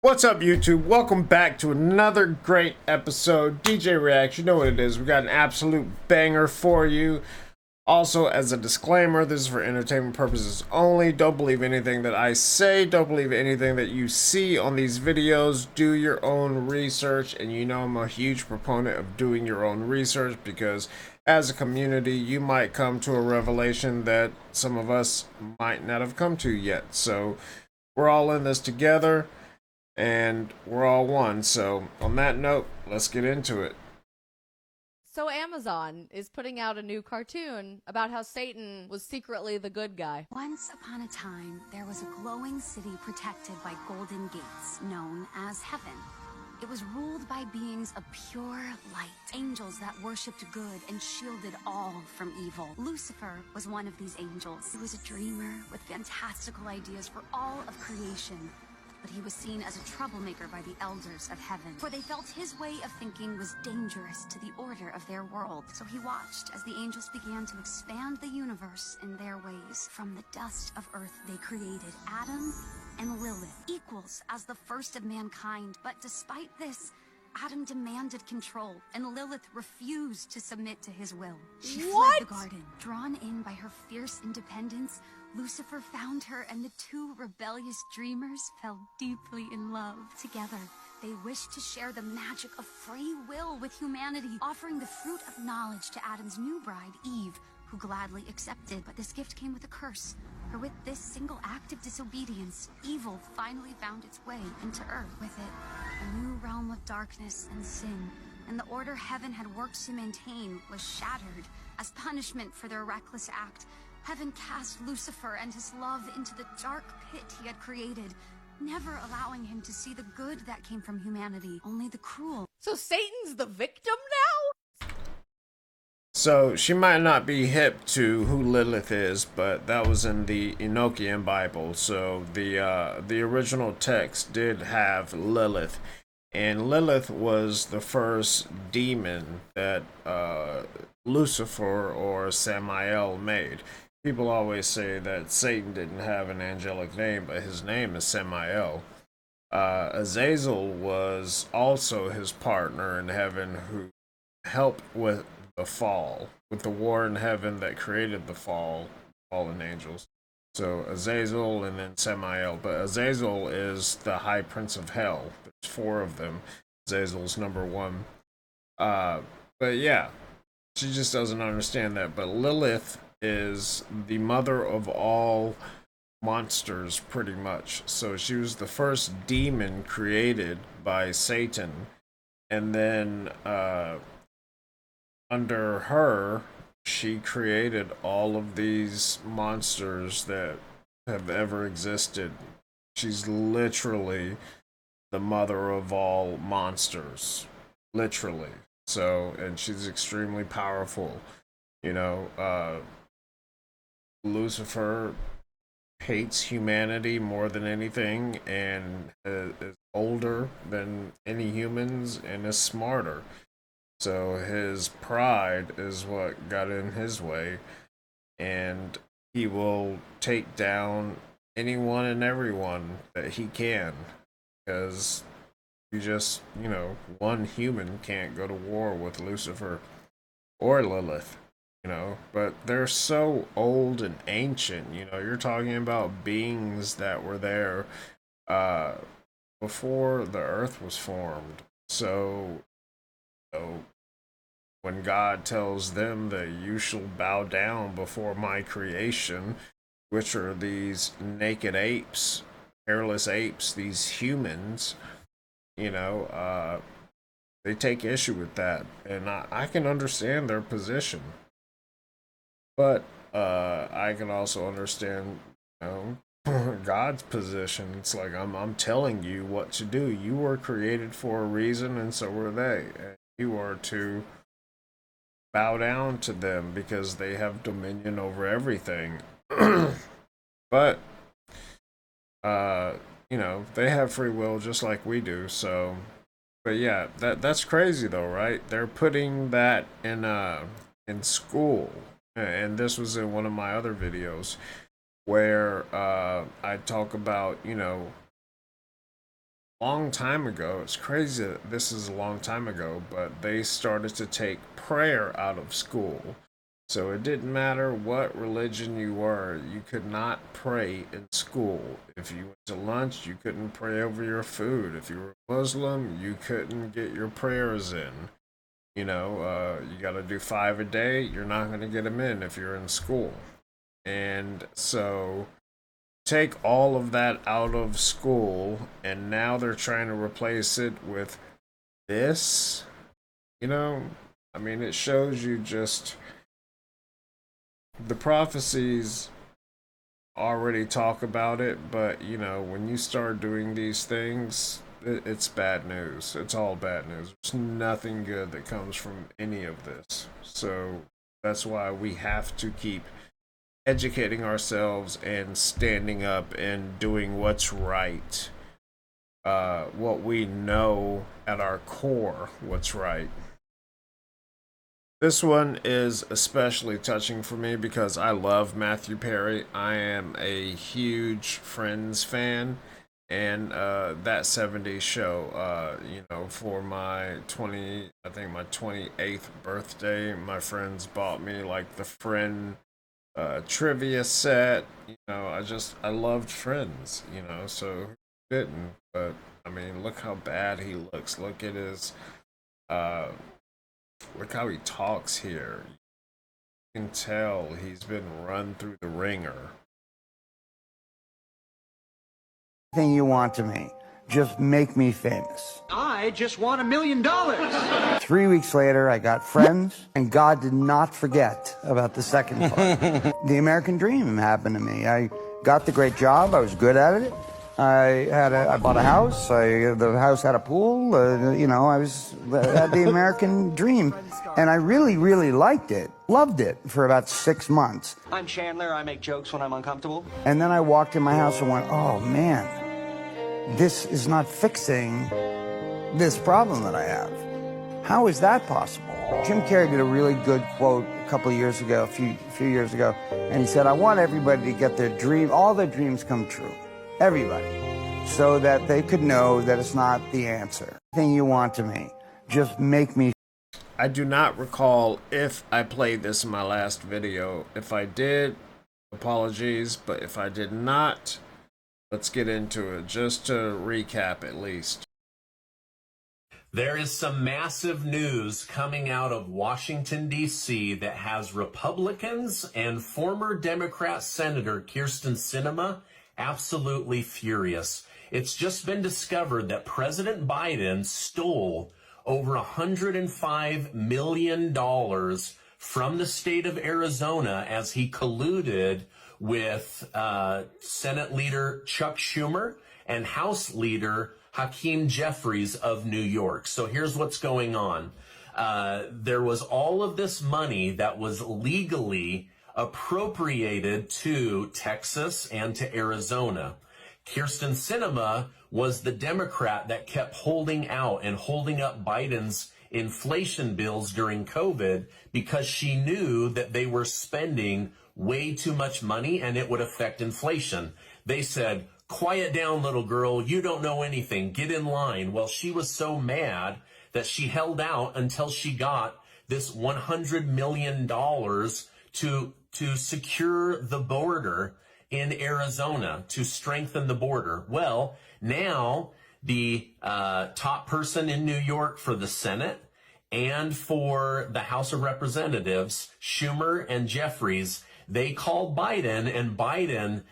What's up, YouTube? Welcome back to another great episode. DJ Reacts, you know what it is. We got an absolute banger for you. Also, as a disclaimer, this is for entertainment purposes only. Don't believe anything that I say. Don't believe anything that you see on these videos. Do your own research. And you know I'm a huge proponent of doing your own research because as a community, you might come to a revelation that some of us might not have come to yet. So we're all in this together. And we're all one. So on that note, let's get into it. So Amazon is putting out a new cartoon about how Satan was secretly the good guy. Once upon a time, there was a glowing city protected by golden gates, known as heaven. It was ruled by beings of pure light, angels that worshipped good and shielded all from evil. Lucifer was one of these angels. He was a dreamer with fantastical ideas for all of creation. But he was seen as a troublemaker by the elders of heaven, for they felt his way of thinking was dangerous to the order of their world. So he watched as the angels began to expand the universe in their ways. From the dust of earth they created Adam and Lilith, equals as the first of mankind. But despite this, Adam demanded control, and Lilith refused to submit to his will. She fled the garden. Drawn in by her fierce independence, Lucifer found her, and the two rebellious dreamers fell deeply in love. Together, they wished to share the magic of free will with humanity, offering the fruit of knowledge to Adam's new bride, Eve, who gladly accepted. But this gift came with a curse, for with this single act of disobedience, evil finally found its way into earth. With it, a new realm of darkness and sin, and the order heaven had worked to maintain was shattered. As punishment for their reckless act, heaven cast Lucifer and his love into the dark pit he had created, never allowing him to see the good that came from humanity, only the cruel. So Satan's the victim now? So she might not be hip to who Lilith is, but that was in the Enochian Bible. So the original text did have Lilith, and Lilith was the first demon that Lucifer or Samael made. People always say that Satan didn't have an angelic name, but his name is Samael. Azazel was also his partner in heaven who helped with the fall, with the war in heaven that created the fallen angels. So Azazel and then Samael. But Azazel is the high prince of hell. There's four of them. Azazel's number one. But yeah, she just doesn't understand that. But Lilith is the mother of all monsters, pretty much. So she was the first demon created by Satan, and then under her she created all of these monsters that have ever existed. She's literally the mother of all monsters, literally. So, and she's extremely powerful, you know. Lucifer hates humanity more than anything, and is older than any humans and is smarter. So his pride is what got in his way, and he will take down anyone and everyone that he can, because you just, you know, one human can't go to war with Lucifer or Lilith. You know, but they're so old and ancient. You know, you're talking about beings that were there before the earth was formed. So, you know, when God tells them that you shall bow down before my creation, which are these naked apes, hairless apes, these humans, you know, they take issue with that, and I can understand their position. But I can also understand, you know, God's position. It's like I'm telling you what to do. You were created for a reason, and so were they. And you are to bow down to them because they have dominion over everything. But you know, they have free will just like we do. So, but yeah, that's crazy though, right? They're putting that in school. And this was in one of my other videos where I talk about, you know, long time ago, it's crazy that this is a long time ago, but they started to take prayer out of school. So it didn't matter what religion you were, you could not pray in school. If you went to lunch, you couldn't pray over your food. If you were Muslim, you couldn't get your prayers in. You got to do 5 a day. You're not going to get them in if you're in school. And so take all of that out of school, and now they're trying to replace it with this. It shows you just the prophecies already talk about it, but when you start doing these things, it's bad news. It's all bad news. There's nothing good that comes from any of this. So that's why we have to keep educating ourselves and standing up and doing what's right. What we know at our core, what's right. This one is especially touching for me because I love Matthew Perry. I am a huge Friends fan, and that 70s show, for my 28th birthday, my friends bought me like the Friend trivia set. I loved Friends, so who didn't? But look how bad he looks. Look at his look how he talks here. You can tell he's been run through the ringer. Anything you want to me, just make me famous. I just want $1 million. 3 weeks later, I got Friends, and God did not forget about the second part. The American dream happened to me. I got the great job. I was good at it. I bought a house. The house had a pool. I had the American dream, and I really, really liked it. Loved it for about 6 months. I'm Chandler. I make jokes when I'm uncomfortable. And then I walked in my house and went, "Oh man, this is not fixing this problem that I have. How is that possible?" Jim Carrey did a really good quote a couple of years ago, a few years ago, and he said, "I want everybody to get their dream, all their dreams come true." Everybody, so that they could know that it's not the answer. Anything you want to me, just make me. I do not recall if I played this in my last video. If I did, apologies, but if I did not, let's get into it, just to recap at least. There is some massive news coming out of Washington, D.C. that has Republicans and former Democrat Senator Kyrsten Sinema absolutely furious. It's just been discovered that President Biden stole over $105 million from the state of Arizona as he colluded with Senate Leader Chuck Schumer and House Leader Hakeem Jeffries of New York. So here's what's going on. There was all of this money that was legally appropriated to Texas and to Arizona. Kyrsten Sinema was the Democrat that kept holding out and holding up Biden's inflation bills during COVID because she knew that they were spending way too much money and it would affect inflation. They said, "Quiet down, little girl. You don't know anything. Get in line." Well, she was so mad that she held out until she got this $100 million to secure the border in Arizona, to strengthen the border. Well, now the top person in New York for the Senate and for the House of Representatives, Schumer and Jeffries, they called Biden, and Biden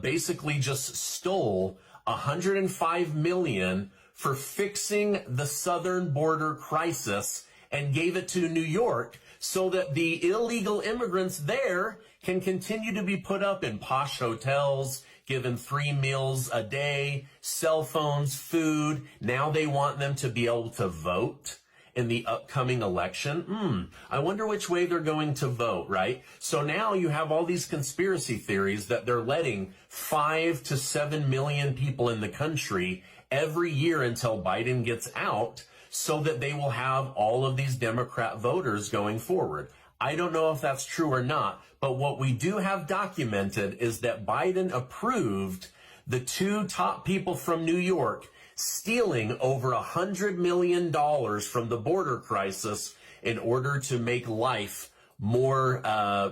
basically just stole $105 million for fixing the southern border crisis and gave it to New York so that the illegal immigrants there can continue to be put up in posh hotels, given 3 meals a day, cell phones, food. Now they want them to be able to vote in the upcoming election. I wonder which way they're going to vote, right? So now you have all these conspiracy theories that they're letting 5 to 7 million people in the country every year until Biden gets out, so that they will have all of these Democrat voters going forward. I don't know if that's true or not, but what we do have documented is that Biden approved the 2 top people from New York stealing over $100 million from the border crisis in order to make life more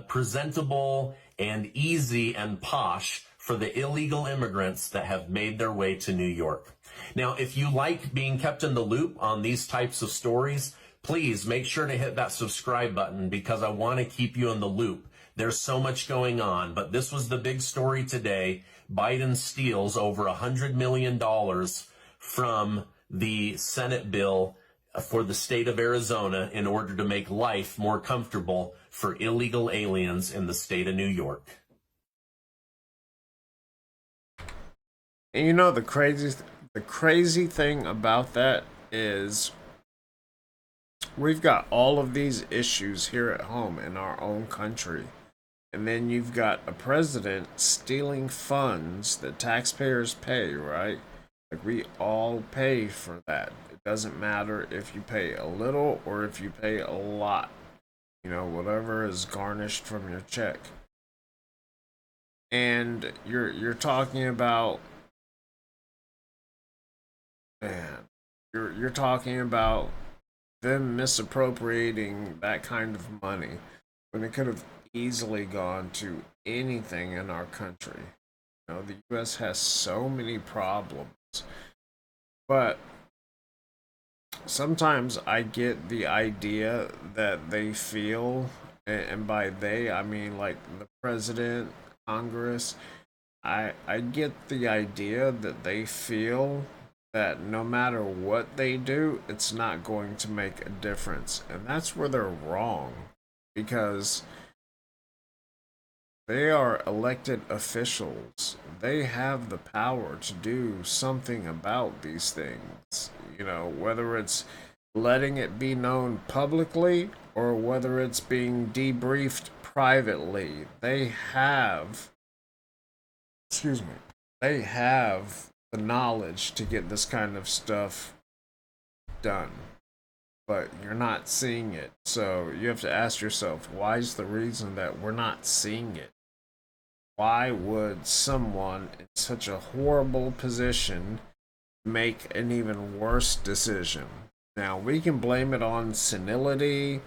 presentable and easy and posh for the illegal immigrants that have made their way to New York. Now, if you like being kept in the loop on these types of stories, please make sure to hit that subscribe button, because I want to keep you in the loop. There's so much going on, but this was the big story today. Biden steals over $100 million from the Senate bill for the state of Arizona in order to make life more comfortable for illegal aliens in the state of New York. And you know, the crazy thing about that is we've got all of these issues here at home in our own country. And then you've got a president stealing funds that taxpayers pay, right? Like, we all pay for that. It doesn't matter if you pay a little or if you pay a lot. You know, whatever is garnished from your check. And you're talking about, man, you're talking about them misappropriating that kind of money when it could have easily gone to anything in our country. You know, the U.S. has so many problems, but sometimes I get the idea that they feel, and by they I mean like the president, Congress, I get the idea that they feel that no matter what they do, it's not going to make a difference. And that's where they're wrong, because they are elected officials. They have the power to do something about these things. You know, whether it's letting it be known publicly or whether it's being debriefed privately, they have the knowledge to get this kind of stuff done. But you're not seeing it. So you have to ask yourself, why is the reason that we're not seeing it? Why would someone in such a horrible position make an even worse decision? Now, we can blame it on senility,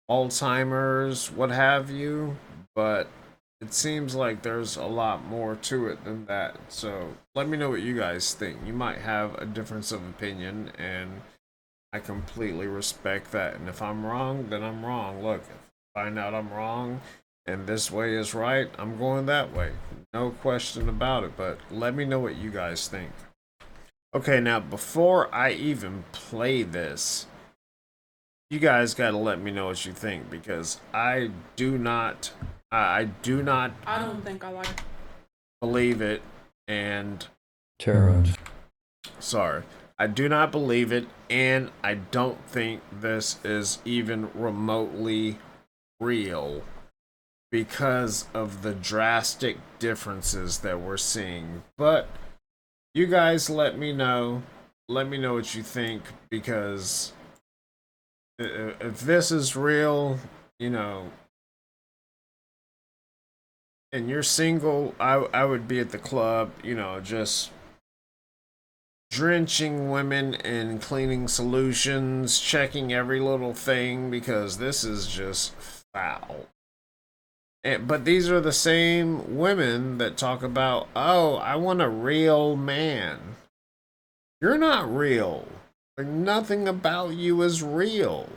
Alzheimer's, what have you, but it seems like there's a lot more to it than that. So let me know what you guys think. You might have a difference of opinion, and I completely respect that. And if I'm wrong, then I'm wrong. Look, if I find out I'm wrong and this way is right, I'm going that way. No question about it. But let me know what you guys think. Okay, now before I even play this, you guys got to let me know what you think, because I do not I don't think I like it. believe it, and Sorry. I do not believe it, and I don't think this is even remotely real because of the drastic differences that we're seeing. But you guys let me know what you think, because if this is real, you know, and you're single, I would be at the club, you know, just drenching women in cleaning solutions, checking every little thing, because this is just foul. But these are the same women that talk about, oh, I want a real man. You're not real. Like, nothing about you is real.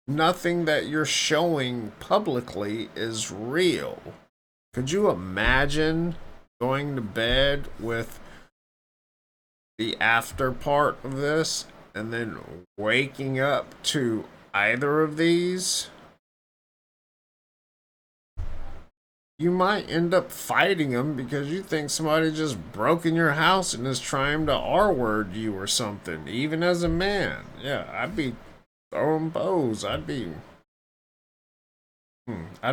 Nothing that you're showing publicly is real. Could you imagine going to bed with the after part of this and then waking up to either of these? You might end up fighting them because you think somebody just broke in your house and is trying to R-word you or something, even as a man. Yeah, I'd be throwing bows. I'd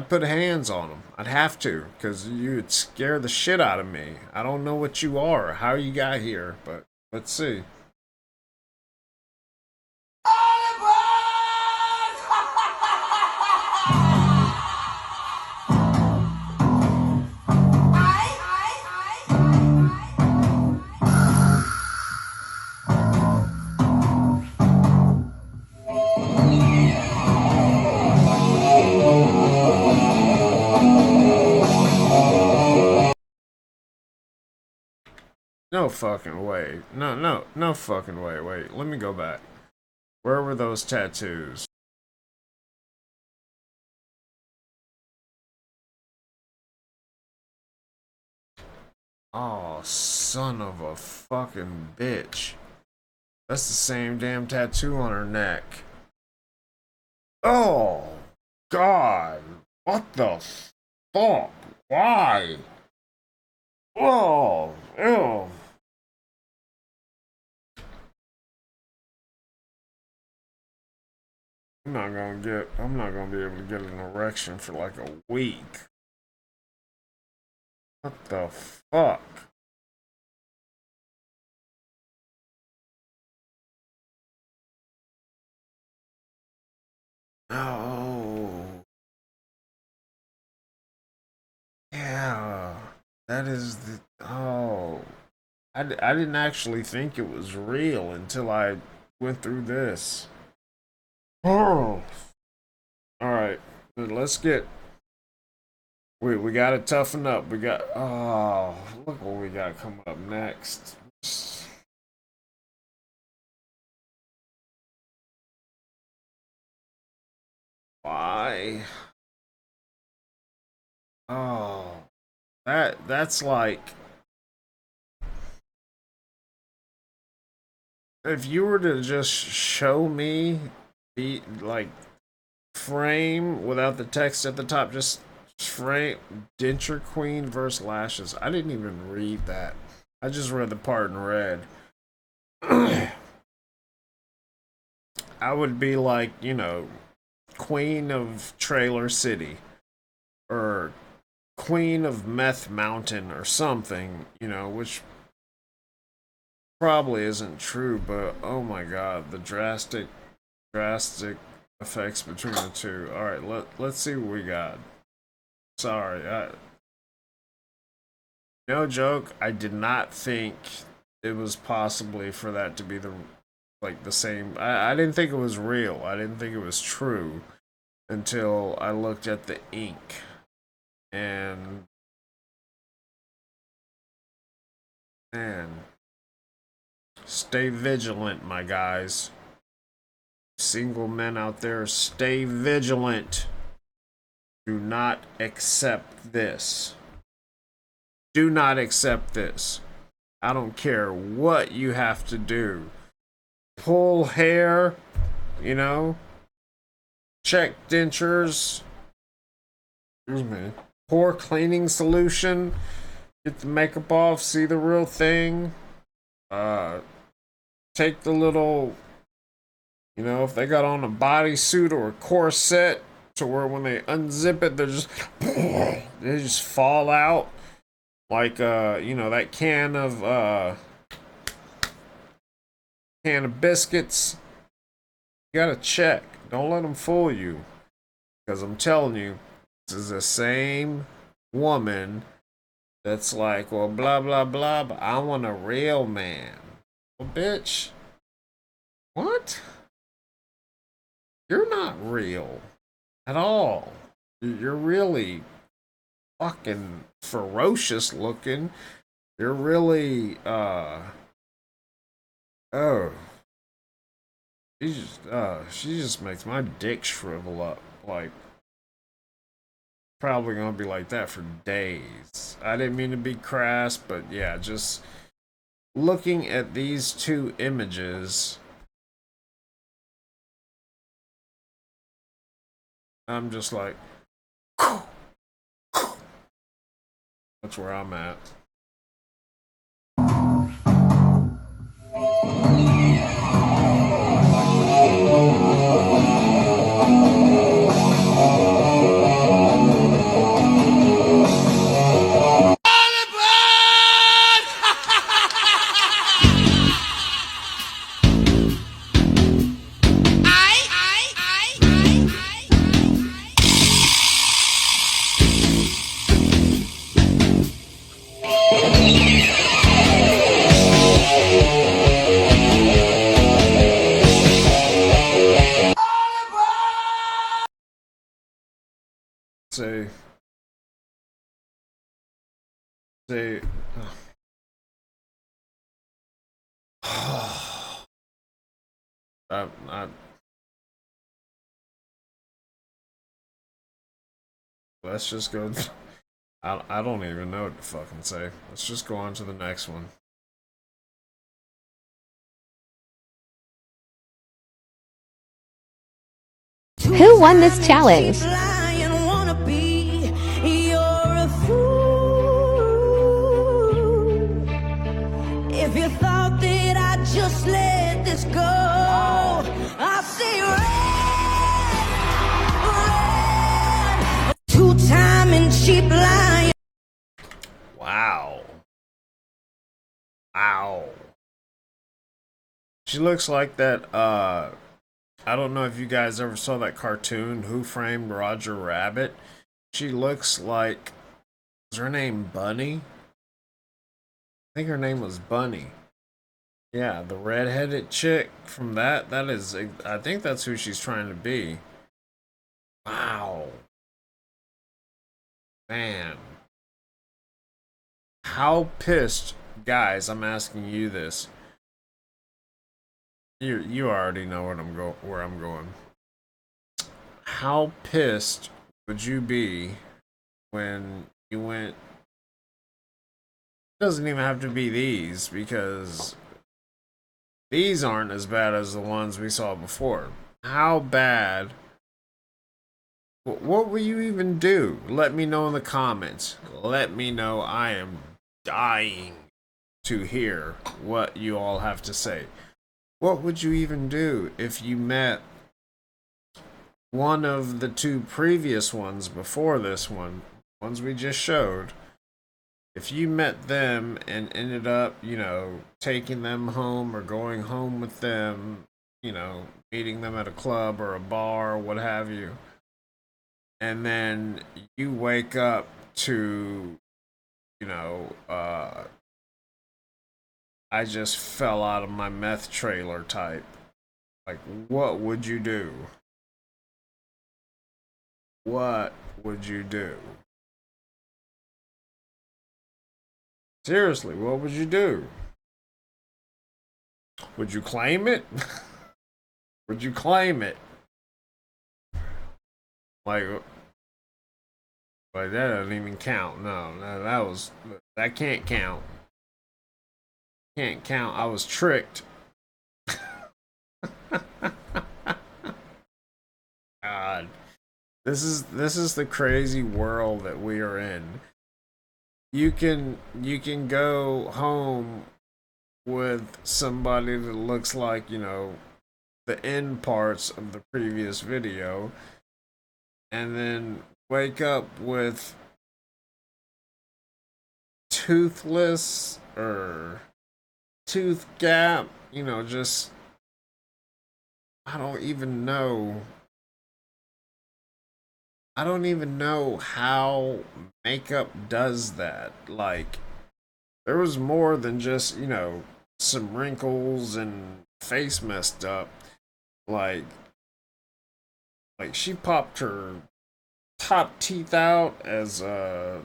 put hands on them. I'd have to, because you'd scare the shit out of me. I don't know what you are, how you got here, but let's see. No fucking way. No fucking way. Wait, let me go back. Where were those tattoos? Oh, son of a fucking bitch. That's the same damn tattoo on her neck. Oh, God. What the fuck? Why? Oh, ew. I'm not gonna be able to get an erection for like a week. What the fuck? Oh. Yeah. That is the. Oh. I didn't actually think it was real until I went through this. Oh. Alright. Let's get. We gotta toughen up. We got. Oh. Look what we got coming up next. Why? Oh. That's like. If you were to just show me the like frame without the text at the top, just frame denture queen versus lashes. I didn't even read that. I just read the part in red. I would be like, you know, queen of Trailer City or queen of Meth Mountain or something, you know, which probably isn't true, but oh my god, the drastic effects between the two. All right, let's see what we got. Sorry, no joke. I did not think it was possibly for that to be the same. I didn't think it was real. I didn't think it was true until I looked at the ink. And man, stay vigilant, my guys. Single men out there, stay vigilant. Do not accept this. Do not accept this. I don't care what you have to do. Pull hair, you know, check dentures. Excuse me. Pour cleaning solution. Get the makeup off, see the real thing. Take the little, you know, if they got on a bodysuit or a corset, to where when they unzip it, they just fall out. Like you know, that can of biscuits. You gotta check. Don't let them fool you. Because I'm telling you, this is the same woman that's like, well, blah, blah, blah, but I want a real man. Well, bitch. What? You're not real at all. You're really fucking ferocious looking. You're really, oh. She just makes my dick shrivel up. Like, probably gonna be like that for days. I didn't mean to be crass, but yeah, just looking at these two images, I'm just like, that's where I'm at. Say, I, let's just go. I don't even know what to fucking say. Let's just go on to the next one. Who won this challenge? If you thought that I just let this go, I say red, two-time and cheap lying. Wow. Ow. She looks like that, I don't know if you guys ever saw that cartoon, Who Framed Roger Rabbit? She looks like, is her name Bunny? I think her name was Bunny. Yeah, the redheaded chick from that is, I think that's who she's trying to be. Wow. Man. How pissed, guys, I'm asking you this. You already know where I'm going. How pissed would you be when you went? It doesn't even have to be these, because these aren't as bad as the ones we saw before. How bad? What will you even do? Let me know in the comments. Let me know. I am dying to hear what you all have to say. What would you even do if you met one of the two previous ones before this one, ones we just showed? If you met them and ended up, you know, taking them home or going home with them, you know, meeting them at a club or a bar or what have you, and then you wake up to, you know, I just fell out of my meth trailer type. Like, what would you do? What would you do? Seriously, what would you do? Would you claim it? Would you claim it? Like that doesn't even count. No, that can't count. Can't count. I was tricked. God. This is the crazy world that we are in. You can go home with somebody that looks like, you know, the end parts of the previous video, and then wake up with toothless or tooth gap, you know, just, I don't even know how makeup does that. Like, there was more than just, you know, some wrinkles and face messed up. Like she popped her top teeth out as a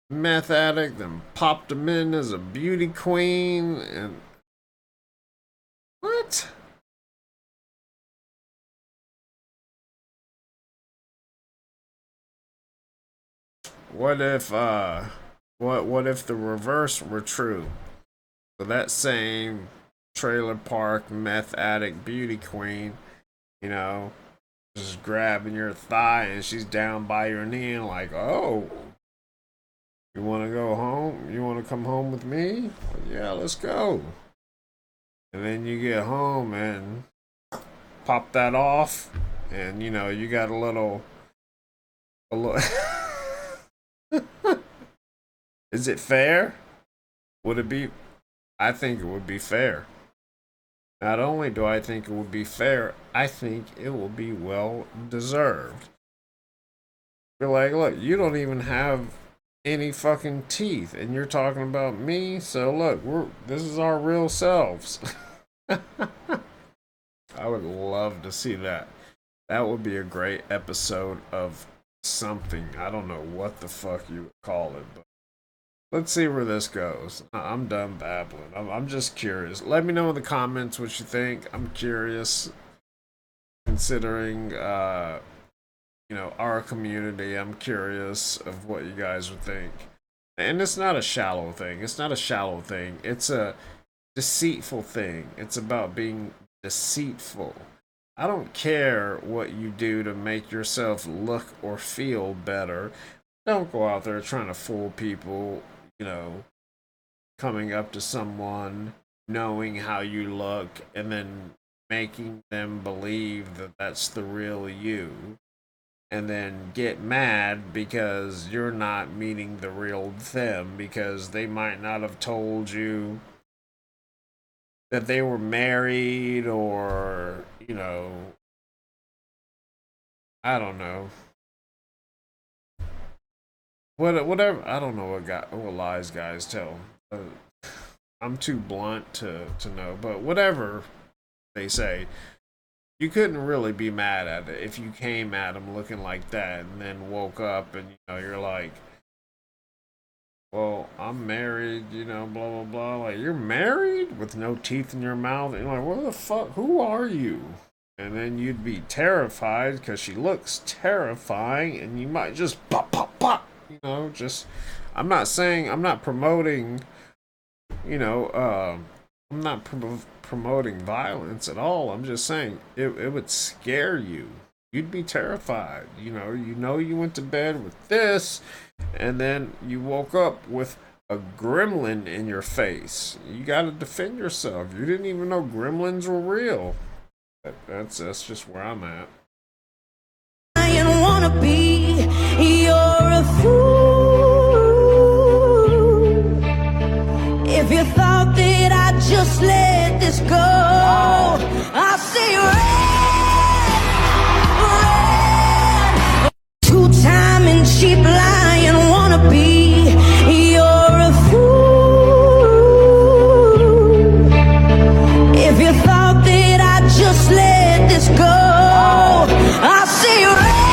meth addict, then popped them in as a beauty queen, and what? What if what if the reverse were true? So that same trailer park meth addict beauty queen, you know, just grabbing your thigh and she's down by your knee and like, oh, you want to go home? You want to come home with me? Well, yeah, let's go. And then you get home and pop that off, and you know you got a little. Is it fair? Would it be? I think it would be fair. Not only do I think it would be fair, I think it will be well deserved. You're like, look, you don't even have any fucking teeth, and you're talking about me. So look, this is our real selves. I would love to see that. That would be a great episode of something. I don't know what the fuck you would call it, but let's see where this goes. I'm done babbling. I'm just curious. Let me know in the comments what you think. I'm curious, considering you know, our community. I'm curious of what you guys would think. And it's not a shallow thing. It's not a shallow thing. It's a deceitful thing. It's about being deceitful. I don't care what you do to make yourself look or feel better. Don't go out there trying to fool people, you know, coming up to someone, knowing how you look, and then making them believe that that's the real you. And then get mad because you're not meeting the real them, because they might not have told you that they were married, or, you know, I don't know. Whatever. I don't know what lies guys tell. I'm too blunt to know, but whatever they say, you couldn't really be mad at it if you came at them looking like that and then woke up and, you know, you're like, well, I'm married, you know, blah, blah, blah. Like, you're married with no teeth in your mouth? And you're like, what the fuck? Who are you? And then you'd be terrified because she looks terrifying, and you might just pop, pop, pop. You know, just, I'm not promoting, you know, I'm not promoting violence at all. I'm just saying it would scare you. You'd be terrified. You know you went to bed with this, and then you woke up with a gremlin in your face. You got to defend yourself. You didn't even know gremlins were real. That's just where I'm at. I wanna be, you're a fool if you thought that I just let this go. I say red, two-time and cheap lying wanna be, you're a fool if you thought that I just let this go. I say red,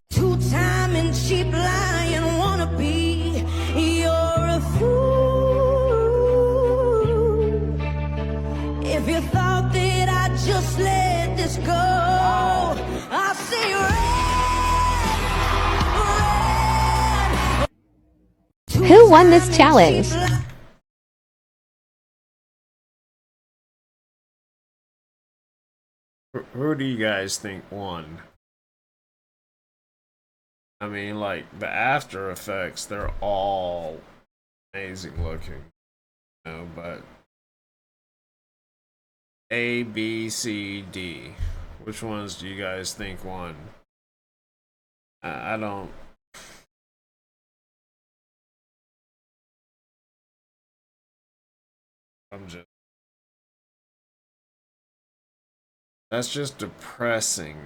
two-time and cheap lying wanna be, you're a fool if you thought that I just let this go. I say red, Who won this challenge? Who do you guys think won? I mean, like, the after effects, they're all amazing looking, you know, but A, B, C, D. Which ones do you guys think won? I don't. I'm just. That's just depressing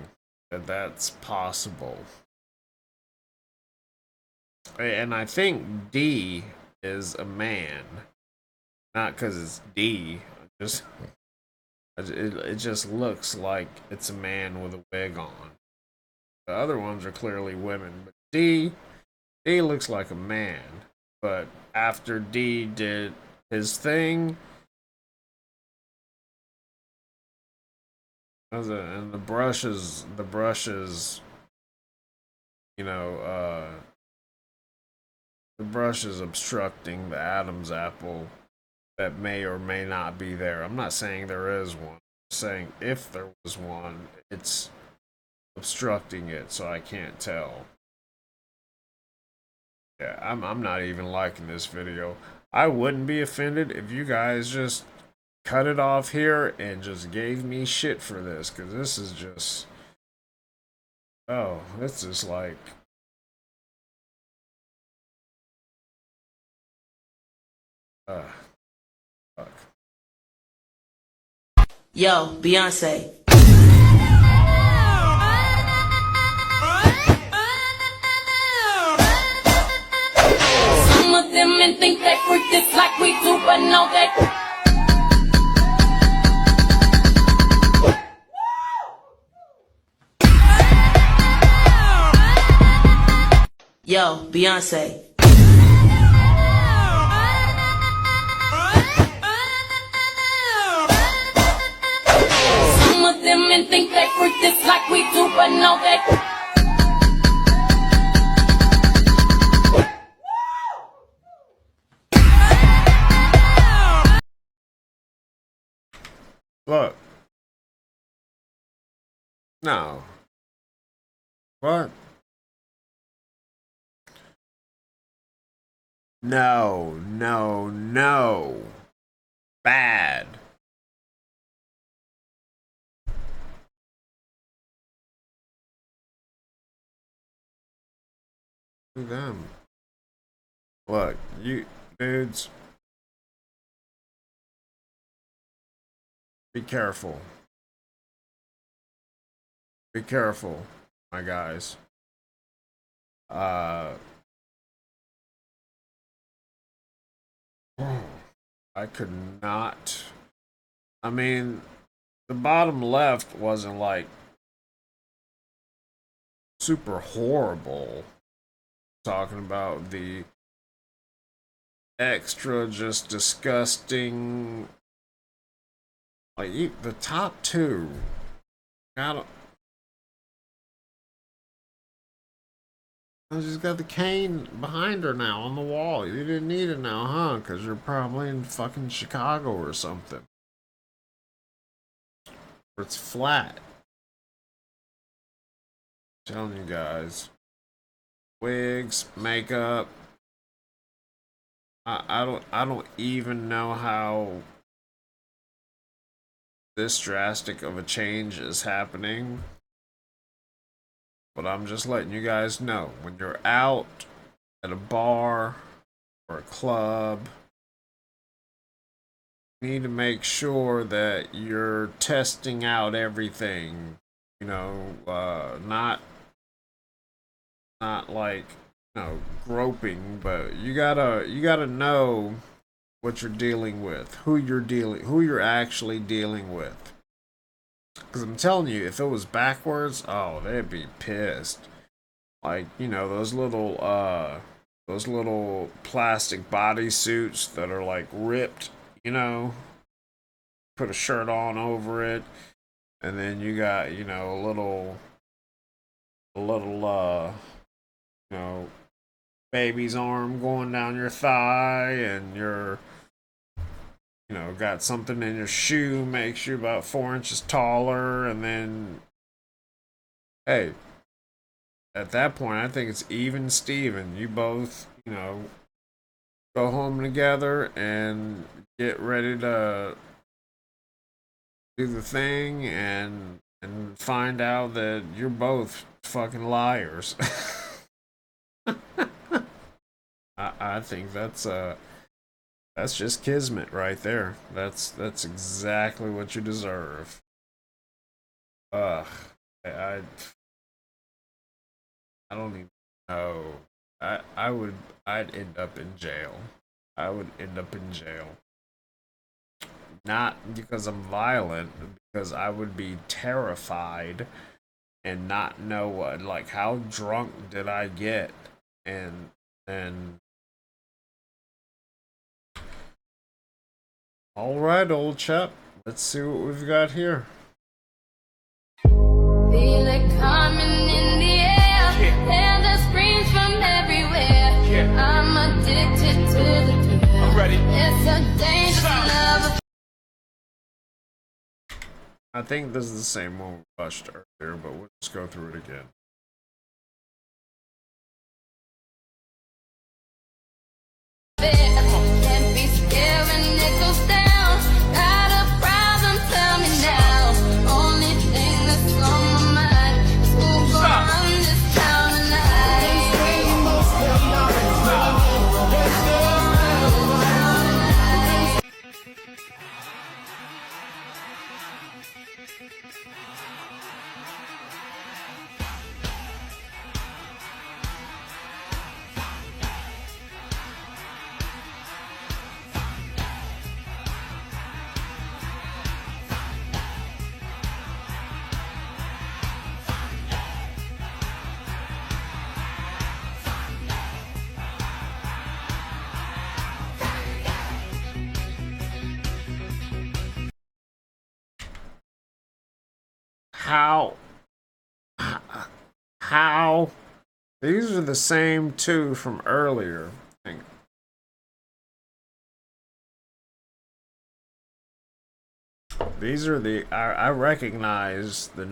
that that's possible. And I think D is a man. Not because it's D. It just looks like it's a man with a wig on. The other ones are clearly women. But D looks like a man. But after D did his thing, and the brushes, you know, the brush is obstructing the Adam's apple that may or may not be there. I'm not saying there is one. I'm saying if there was one, it's obstructing it, so I can't tell. Yeah, I'm not even liking this video. I wouldn't be offended if you guys just cut it off here and just gave me shit for this, because this is just, oh, this is like, fuck. Yo, Beyonce. Some of them men think they freak this like we do, but no, they. Yo, Beyonce. Some of them men think they freak this like we do, but no, they. Look. No. What? No, no, no. Bad. Look at them. Look, you dudes. Be careful. Be careful, my guys. I could not. I mean, the bottom left wasn't like super horrible. Talking about the extra just disgusting, like the top two. I just got the cane behind her now on the wall. You didn't need it now, huh? Because you're probably in fucking Chicago or something. Where it's flat. I'm telling you guys. Wigs, makeup. I don't even know how this drastic of a change is happening. But I'm just letting you guys know, when you're out at a bar or a club, you need to make sure that you're testing out everything. You know, not like, you know, groping, but you gotta know what you're dealing with, who you're actually dealing with. Because I'm telling you, if it was backwards, oh, they'd be pissed. Like, you know, those little plastic bodysuits that are like ripped, you know, put a shirt on over it, and then you got, you know, a little you know, baby's arm going down your thigh, and you're, you know, got something in your shoe makes you about 4 inches taller, and then, hey, at that point, I think it's even Steven. You both, you know, go home together and get ready to do the thing, and find out that you're both fucking liars. I think that's just kismet right there. That's exactly what you deserve. I don't even know. I'd end up in jail. I would end up in jail. Not because I'm violent, because I would be terrified and not know what, like, how drunk did I get, and all right, old chap, let's see what we've got here. Feel it coming in the air. Hear the screams from everywhere. I'm addicted to the thrill. I'm ready. It's a dangerous love. I think this is the same one we watched earlier, but we'll just go through it again. Can't be scared when it goes down. Got a problem, tell me now. Only thing that's on my mind is who's gonna run this town tonight. How? How? These are the same two from earlier. These are the I recognize the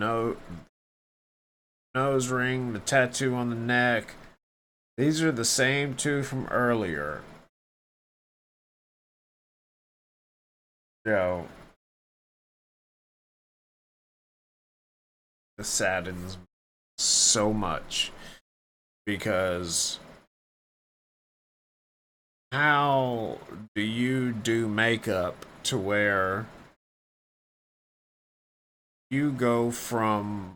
nose ring, the tattoo on the neck. These are the same two from earlier. Yo, this saddens me so much because how do you do makeup to where you go from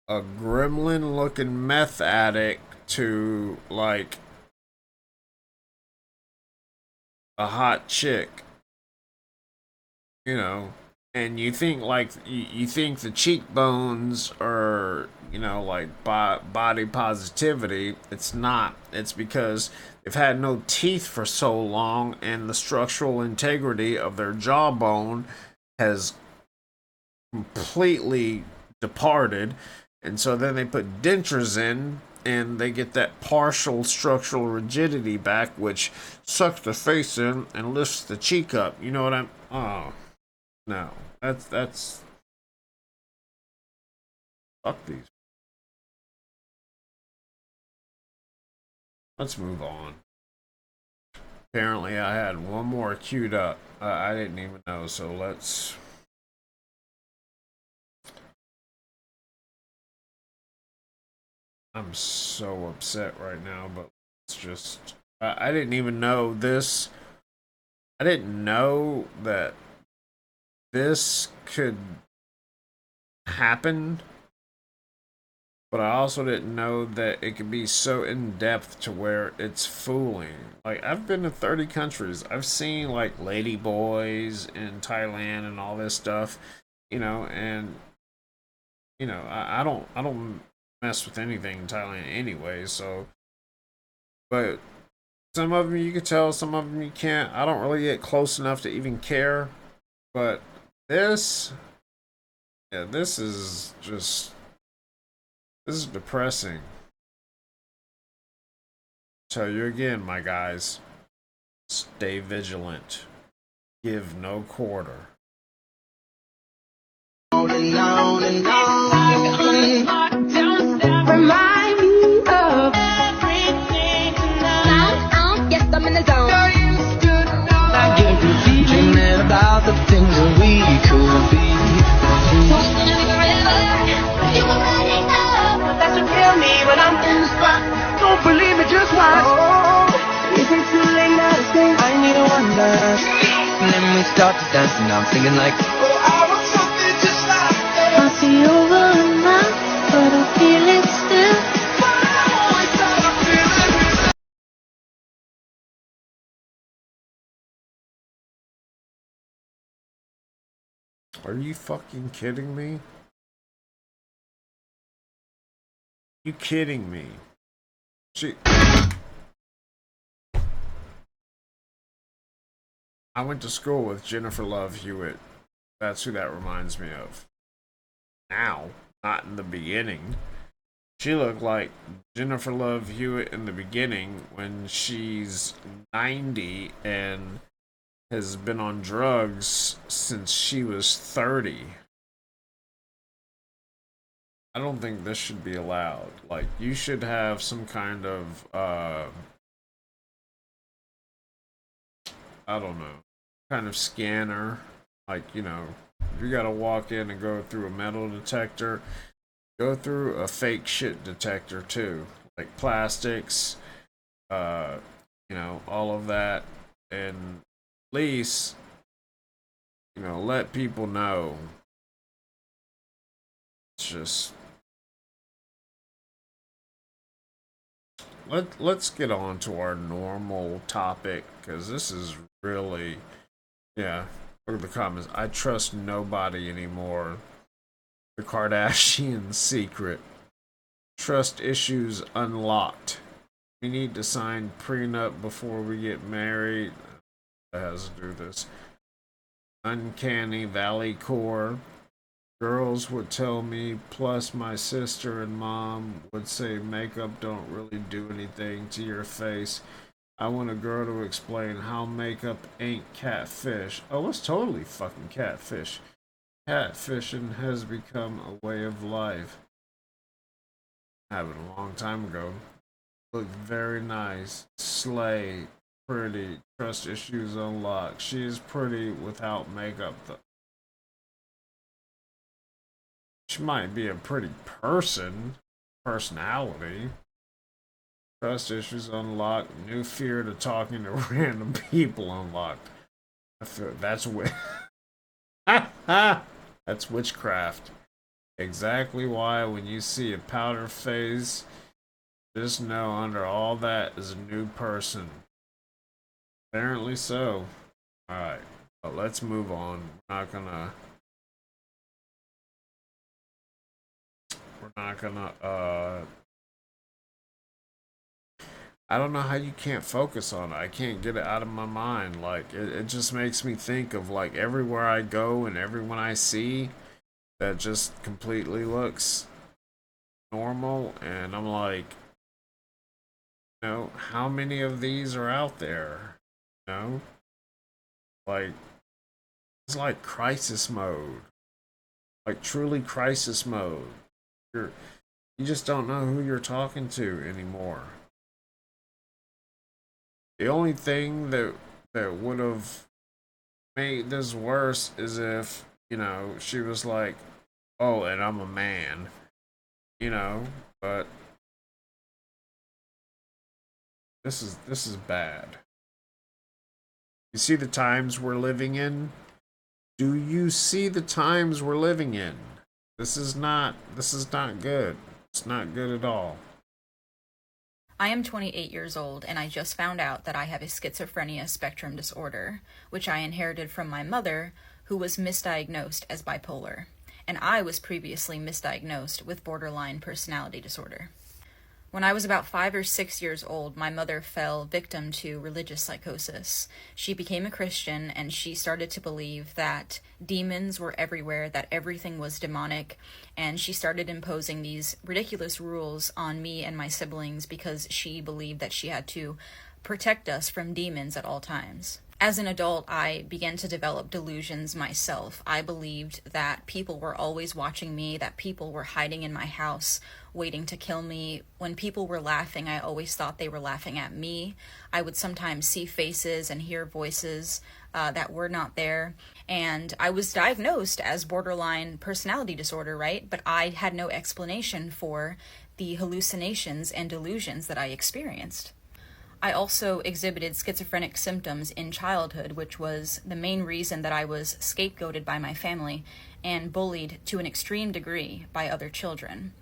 a gremlin looking meth addict to like a hot chick, you know, and you think like you think the cheekbones are, you know, like body positivity. It's not. It's because they've had no teeth for so long and the structural integrity of their jawbone has completely departed, and so then they put dentures in and they get that partial structural rigidity back, which sucks the face in and lifts the cheek up. You know what I'm? Oh no, that's fuck these. Let's move on. Apparently, I had one more queued up. I didn't even know, so let's. I'm so upset right now, but it's just. I didn't even know this. I didn't know that this could happen, but I also didn't know that it could be so in depth to where it's fooling. Like, I've been to 30 countries. I've seen like lady boys in Thailand and all this stuff, you know, and you know, I don't mess with anything in Thailand anyway, so but some of them you can tell, some of them you can't. I don't really get close enough to even care, but this, yeah, this is just, this is depressing. Tell you again, my guys, stay vigilant. Give no quarter. Remind me of everything tonight. Yes, I'm in the zone. I get you feeling about the things that we could be. You already know that you kill me when I'm in the spot. Don't believe me, just watch. Oh, is it too late now to say I need a one dance? And then we start to dance, and I'm thinking like, oh, I want something just like that. I see over and out, but I feel it still. Are you fucking kidding me? You kidding me? I went to school with Jennifer Love Hewitt. That's who that reminds me of. Now, not in the beginning. She looked like Jennifer Love Hewitt in the beginning when she's 90 and has been on drugs since she was 30. I don't think this should be allowed. Like, you should have some kind of, I don't know, kind of scanner. Like, you know, you gotta walk in and go through a metal detector. Go through a fake shit detector too. Like plastics, you know, all of that. And at least, you know, let people know. It's just let's get on to our normal topic, because this is really, yeah, look at the comments. I trust nobody anymore. The Kardashian secret. Trust issues unlocked. We need to sign prenup before we get married. That has to do this. Uncanny Valley core. Girls would tell me, plus my sister and mom would say makeup don't really do anything to your face. I want a girl to explain how makeup ain't catfish. Oh, it's totally fucking catfish. Catfishing has become a way of life. Happened a long time ago. Looked very nice. Slay. Pretty. Trust issues unlocked. She is pretty without makeup though. She might be a pretty personality. Trust issues unlocked. New fear to talking to random people unlocked. I feel that's that's witchcraft. Exactly why when you see a powder face, just know under all that is a new person. Apparently so. Alright, but let's move on. We're not gonna I don't know how you can't focus on it. I can't get it out of my mind. Like it just makes me think of like everywhere I go and everyone I see that just completely looks normal, and I'm like, you know, how many of these are out there? You know? Like it's like crisis mode. Like truly crisis mode. You just don't know who you're talking to anymore. The only thing that would have made this worse is if, you know, she was like, "Oh, and I'm a man," you know. But this is bad. You see the times we're living in? Do you see the times we're living in? This is not good. It's not good at all. I am 28 years old, and I just found out that I have a schizophrenia spectrum disorder, which I inherited from my mother, who was misdiagnosed as bipolar, and I was previously misdiagnosed with borderline personality disorder. When I was about 5 or 6 years old, my mother fell victim to religious psychosis. She became a Christian, and she started to believe that demons were everywhere, that everything was demonic, and she started imposing these ridiculous rules on me and my siblings because she believed that she had to protect us from demons at all times. As an adult, I began to develop delusions myself. I believed that people were always watching me, that people were hiding in my house, waiting to kill me. When people were laughing, I always thought they were laughing at me. I would sometimes see faces and hear voices that were not there. And I was diagnosed as borderline personality disorder, right? But I had no explanation for the hallucinations and delusions that I experienced. I also exhibited schizophrenic symptoms in childhood, which was the main reason that I was scapegoated by my family and bullied to an extreme degree by other children.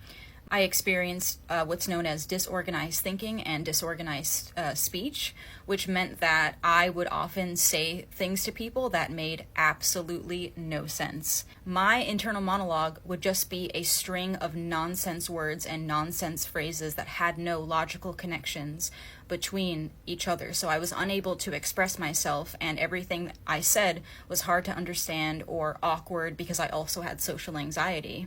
I experienced what's known as disorganized thinking and disorganized speech, which meant that I would often say things to people that made absolutely no sense. My internal monologue would just be a string of nonsense words and nonsense phrases that had no logical connections between each other. So I was unable to express myself, and everything I said was hard to understand or awkward because I also had social anxiety.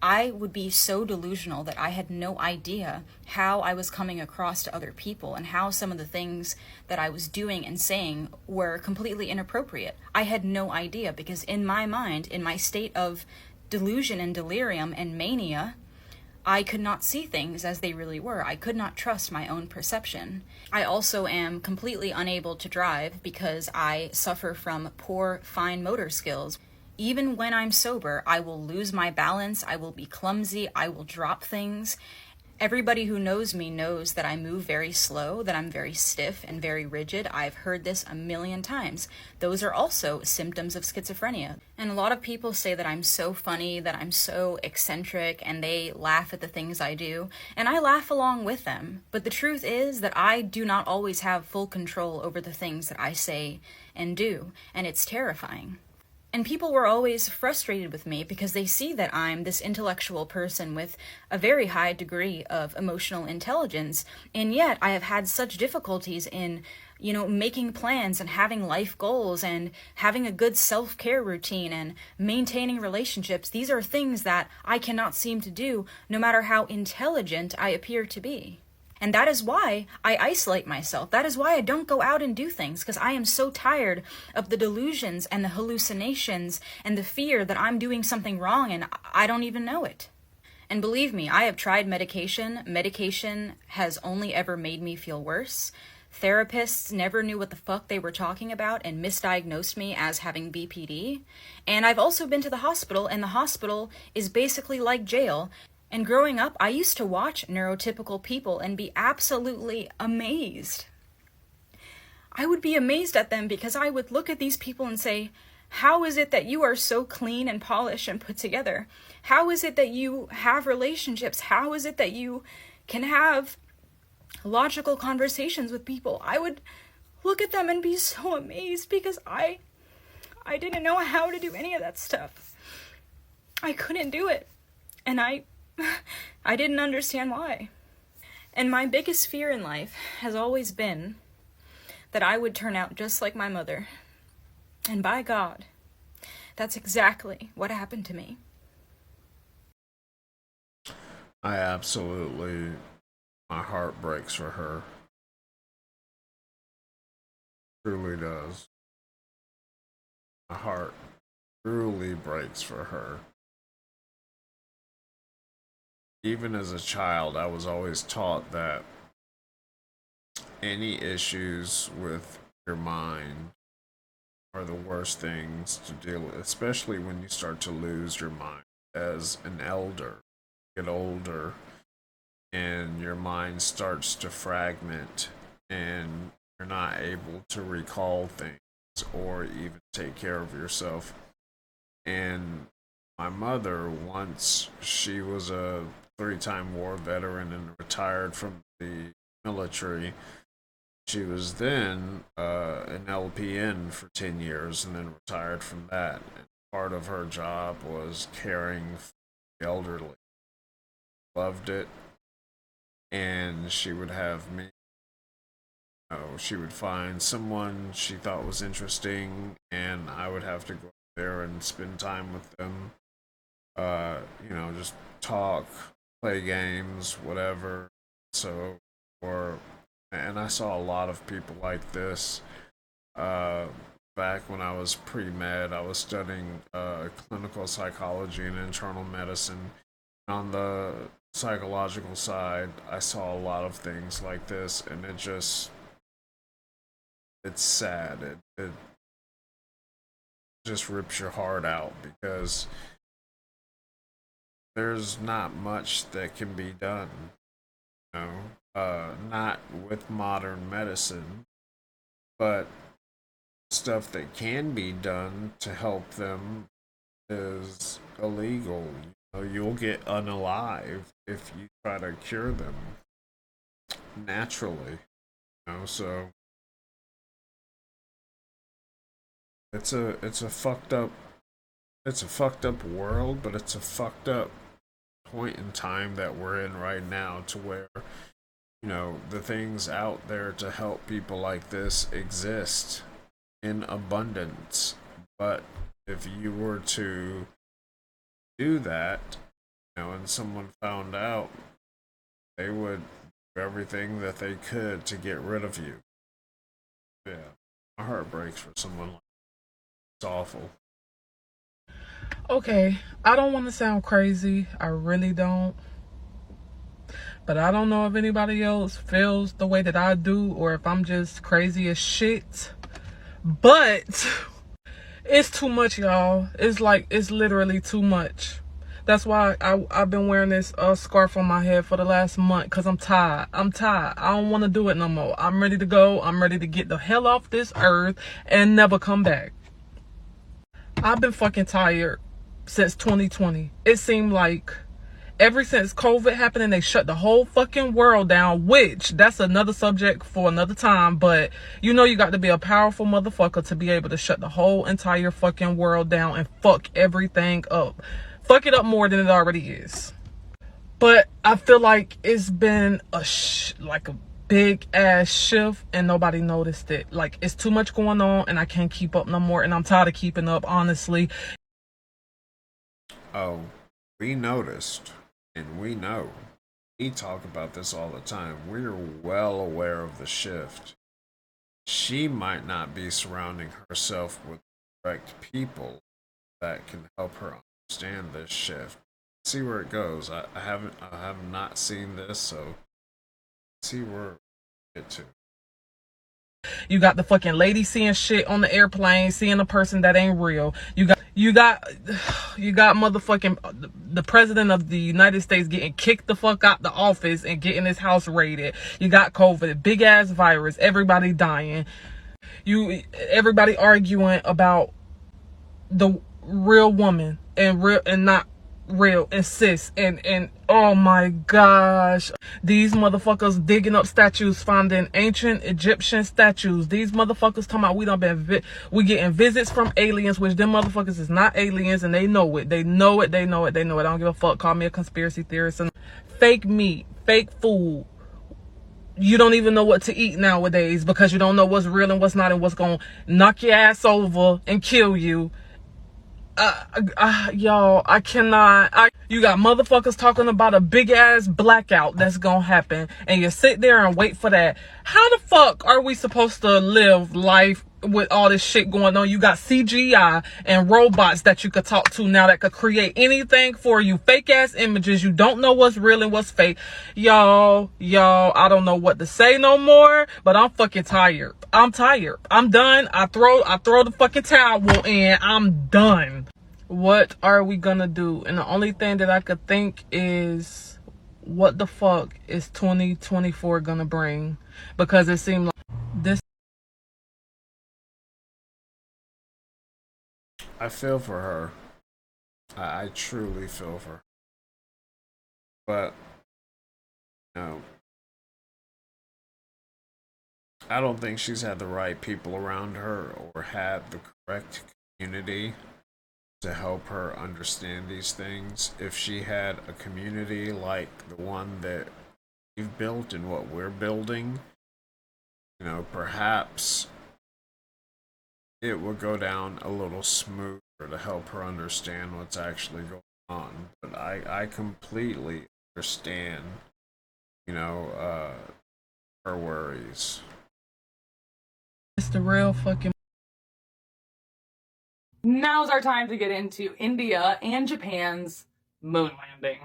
I would be so delusional that I had no idea how I was coming across to other people and how some of the things that I was doing and saying were completely inappropriate. I had no idea because in my mind, in my state of delusion and delirium and mania, I could not see things as they really were. I could not trust my own perception. I also am completely unable to drive because I suffer from poor fine motor skills. Even when I'm sober, I will lose my balance, I will be clumsy, I will drop things. Everybody who knows me knows that I move very slow, that I'm very stiff and very rigid. I've heard this a million times. Those are also symptoms of schizophrenia. And a lot of people say that I'm so funny, that I'm so eccentric, and they laugh at the things I do. And I laugh along with them. But the truth is that I do not always have full control over the things that I say and do. And it's terrifying. And people were always frustrated with me because they see that I'm this intellectual person with a very high degree of emotional intelligence, and yet I have had such difficulties in, you know, making plans and having life goals and having a good self-care routine and maintaining relationships. These are things that I cannot seem to do no matter how intelligent I appear to be. And that is why I isolate myself. That is why I don't go out and do things, because I am so tired of the delusions and the hallucinations and the fear that I'm doing something wrong and I don't even know it. And believe me, I have tried medication. Medication has only ever made me feel worse. Therapists never knew what the fuck they were talking about and misdiagnosed me as having BPD. And I've also been to the hospital, and the hospital is basically like jail. And growing up, I used to watch neurotypical people and be absolutely amazed. I would be amazed at them because I would look at these people and say, how is it that you are so clean and polished and put together? How is it that you have relationships? How is it that you can have logical conversations with people? I would look at them and be so amazed because I didn't know how to do any of that stuff. I couldn't do it. And I didn't understand why. And my biggest fear in life has always been that I would turn out just like my mother. And by God, that's exactly what happened to me. I absolutely, my heart breaks for her. Truly does. My heart truly breaks for her. Even as a child, I was always taught that any issues with your mind are the worst things to deal with, especially when you start to lose your mind as an elder. Get older and your mind starts to fragment and you're not able to recall things or even take care of yourself. And my mother, once she was a 3-time war veteran and retired from the military, she was then an LPN for 10 years and then retired from that. And part of her job was caring for the elderly. Loved it. And she would have me, she would find someone she thought was interesting and I would have to go there and spend time with them. Just talk, play games, whatever. And I saw a lot of people like this. Back when I was pre-med, I was studying clinical psychology and internal medicine. On the psychological side, I saw a lot of things like this, and it's sad. It just rips your heart out because there's not much that can be done, not with modern medicine, but stuff that can be done to help them is illegal. You'll get unalive if you try to cure them naturally. So it's a fucked up world, but it's a fucked up point in time that we're in right now, to where the things out there to help people like this exist in abundance. But if you were to do that, and someone found out, they would do everything that they could to get rid of you. Yeah, my heart breaks for someone like that. It's awful. Okay, I don't want to sound crazy. I really don't. But I don't know if anybody else feels the way that I do or if I'm just crazy as shit. But it's too much, y'all. It's literally too much. That's why I've been wearing this scarf on my head for the last month, because I'm tired. I don't want to do it no more. I'm ready to go. I'm ready to get the hell off this earth and never come back. I've been fucking tired since 2020. It seemed like ever since COVID happened and they shut the whole fucking world down, which that's another subject for another time, but you got to be a powerful motherfucker to be able to shut the whole entire fucking world down and fuck everything up. Fuck it up more than it already is. But I feel like it's been a big ass shift and nobody noticed it. Like, it's too much going on and I can't keep up no more, and I'm tired of keeping up, honestly. Oh, we noticed, and we know. We talk about this all the time. We're well aware of the shift. She might not be surrounding herself with the correct people that can help her understand this shift. See where it goes. I have not seen this, so see where we get to. You got the fucking lady seeing shit on the airplane, seeing a person that ain't real. You got motherfucking the president of the United States getting kicked the fuck out the office and getting his house raided. You got COVID, big ass virus, everybody dying. Everybody arguing about the real woman and not real and cis and oh my gosh, these motherfuckers digging up statues, finding ancient Egyptian statues. These motherfuckers talking about we getting visits from aliens, which them motherfuckers is not aliens, and they know it. They know it. I don't give a fuck. Call me a conspiracy theorist. And fake meat, fake food. You don't even know what to eat nowadays because you don't know what's real and what's not, and what's gonna knock your ass over and kill you. Y'all, I cannot. You got motherfuckers talking about a big ass blackout that's gonna happen, and you sit there and wait for that. How the fuck are we supposed to live life with all this shit going on? You got CGI and robots that you could talk to now that could create anything for you. Fake ass images. You don't know what's real and what's fake. Y'all, I don't know what to say no more, but I'm fucking tired. I'm tired. I'm done. I throw the fucking towel in. I'm done. What are we gonna do? And the only thing that I could think is, what the fuck is 2024 gonna bring? Because it seemed like this. I feel for her. I truly feel for her. But, I don't think she's had the right people around her or had the correct community to help her understand these things. If she had a community like the one that we've built and what we're building, perhaps it would go down a little smoother to help her understand what's actually going on. But I completely understand, her worries. It's the real fucking. Now's our time to get into India and Japan's moon landing.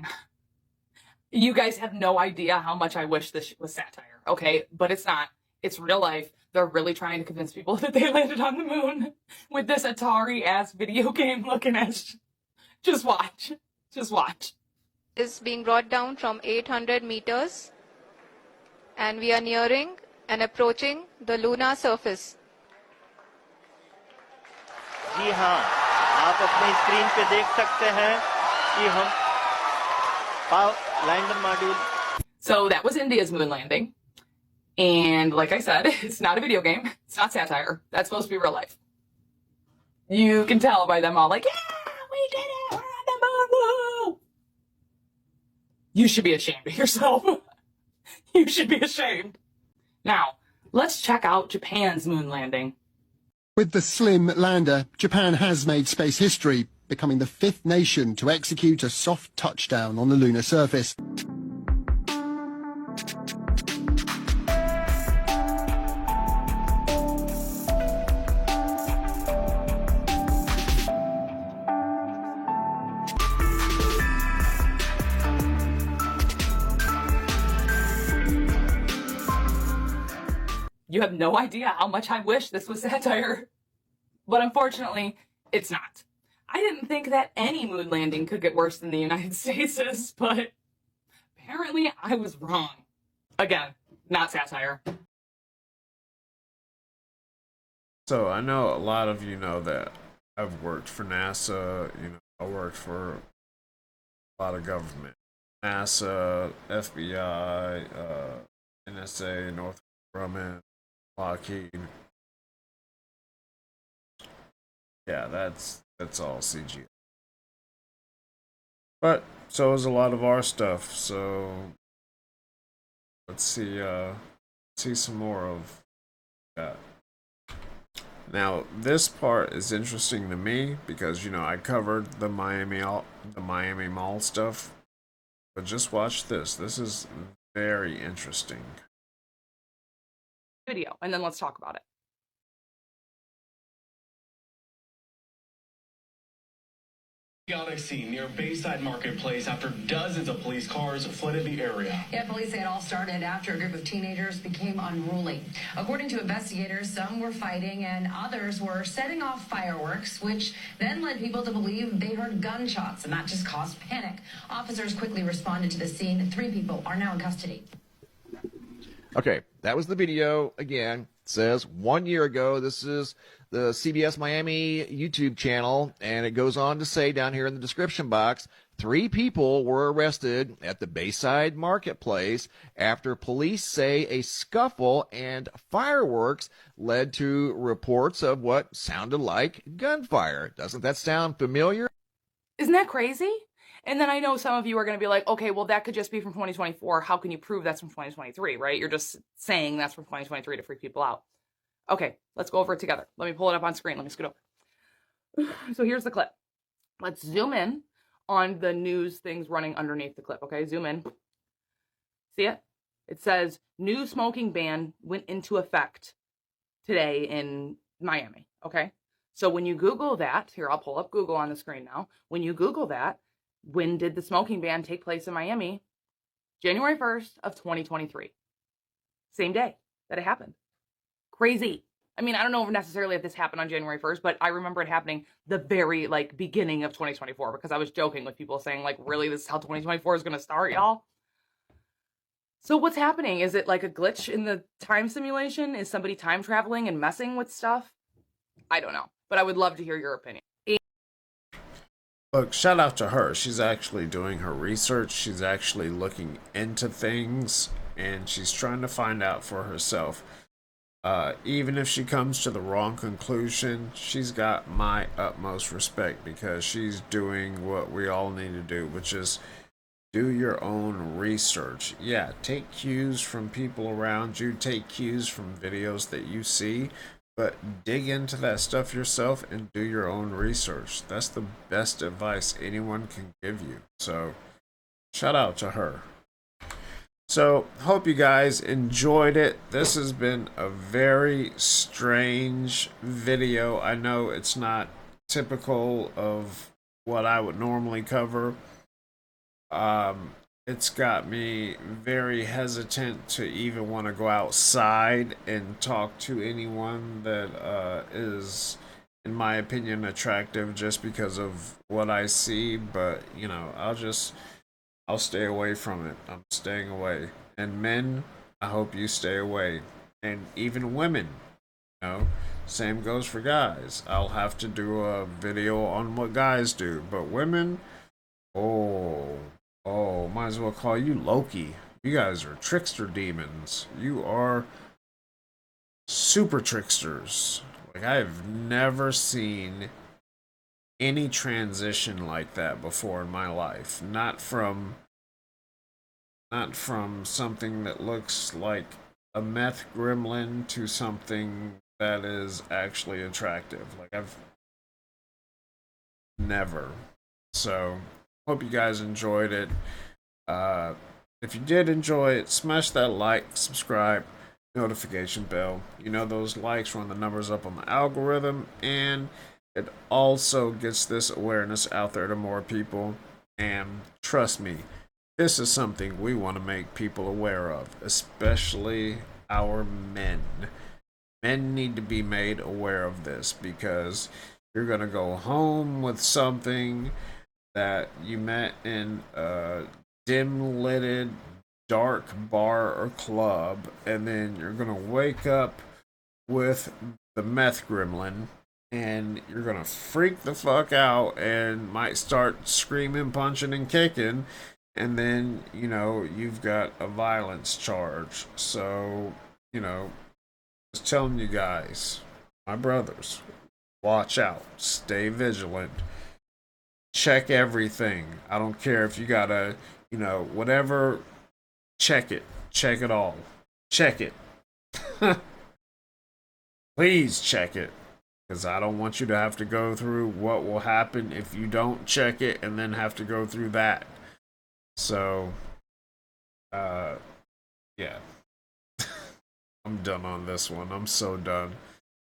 You guys have no idea how much I wish this was satire, okay? But it's not. It's real life. They're really trying to convince people that they landed on the moon with this Atari-ass video game looking at. Just watch. Just watch. Is being brought down from 800 meters, and we are nearing and approaching the lunar surface. जी हाँ, आप अपनी screen पे देख सकते हैं कि हम lander module. So that was India's moon landing. And like I said, it's not a video game. It's not satire. That's supposed to be real life. You can tell by them all like, yeah, we did it. We're on the moon. Woo! You should be ashamed of yourself. You should be ashamed. Now, let's check out Japan's moon landing. With the slim lander, Japan has made space history, becoming the 5th nation to execute a soft touchdown on the lunar surface. You have no idea how much I wish this was satire. But unfortunately, it's not. I didn't think that any moon landing could get worse than the United States', but apparently I was wrong. Again, not satire. So I know a lot of you know that I've worked for NASA, I worked for a lot of government. NASA, FBI, NSA, Northrop Grumman, Lockheed. Yeah, that's all CG. But so is a lot of our stuff. So let's see see some more of that. Now, this part is interesting to me because, you know, I covered the Miami Mall stuff. But just watch this. This is very interesting. Video, and then let's talk about it. Chaotic scene near Bayside Marketplace after dozens of police cars flooded the area. Yeah, police say it all started after a group of teenagers became unruly. According to investigators, some were fighting and others were setting off fireworks, which then led people to believe they heard gunshots, and that just caused panic. Officers quickly responded to the scene. 3 people are now in custody. Okay, that was the video. Again, it says 1 year ago. This is the CBS Miami YouTube channel, and it goes on to say down here in the description box, 3 people were arrested at the Bayside Marketplace after police say a scuffle and fireworks led to reports of what sounded like gunfire. Doesn't that sound familiar? Isn't that crazy? And then I know some of you are going to be like, okay, well, that could just be from 2024. How can you prove that's from 2023, right? You're just saying that's from 2023 to freak people out. Okay, let's go over it together. Let me pull it up on screen. Let me scoot over. So here's the clip. Let's zoom in on the news things running underneath the clip, okay? Zoom in. See it? It says, new smoking ban went into effect today in Miami, okay? So when you Google that, here, I'll pull up Google on the screen now. When you Google that, when did the smoking ban take place in Miami? January 1st of 2023. Same day that it happened. Crazy. I mean, I don't know necessarily if this happened on January 1st, but I remember it happening the very, beginning of 2024 because I was joking with people saying, really, this is how 2024 is going to start, y'all? So what's happening? Is it like a glitch in the time simulation? Is somebody time traveling and messing with stuff? I don't know, but I would love to hear your opinion. Look, shout out to her. She's actually doing her research. She's actually looking into things, and she's trying to find out for herself. Even if she comes to the wrong conclusion, she's got my utmost respect because she's doing what we all need to do, which is do your own research. Yeah, take cues from people around you, take cues from videos that you see, but dig into that stuff yourself and do your own research. That's the best advice anyone can give you. So, shout out to her. So, hope you guys enjoyed it. This has been a very strange video. I know it's not typical of what I would normally cover. It's got me very hesitant to even want to go outside and talk to anyone that is, in my opinion, attractive just because of what I see. But, you know, I'll stay away from it. I'm staying away. And men, I hope you stay away. And even women, you know, same goes for guys. I'll have to do a video on what guys do. But women, might as well call you Loki. You guys are trickster demons. You are super tricksters. I've never seen any transition like that before in my life. Not from something that looks like a meth gremlin to something that is actually attractive. I've never. So, hope you guys enjoyed it. If you did enjoy it, smash that like, subscribe, notification bell. You know those likes run the numbers up on the algorithm, and it also gets this awareness out there to more people. And trust me, this is something we want to make people aware of, especially our men. Men need to be made aware of this because you're going to go home with something that you met in a dim-lighted, dark bar or club, and then you're going to wake up with the meth gremlin, and you're going to freak the fuck out and might start screaming, punching, and kicking, and then, you know, you've got a violence charge. So, you know, just telling you guys, my brothers, watch out, stay vigilant, check everything. I don't care if you gotta, you know, whatever, check it all, check it. Please check it, because I don't want you to have to go through what will happen if you don't check it and then have to go through that. So, yeah. I'm done on this one. I'm so done.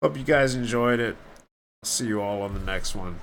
Hope you guys enjoyed it. See you all on the next one.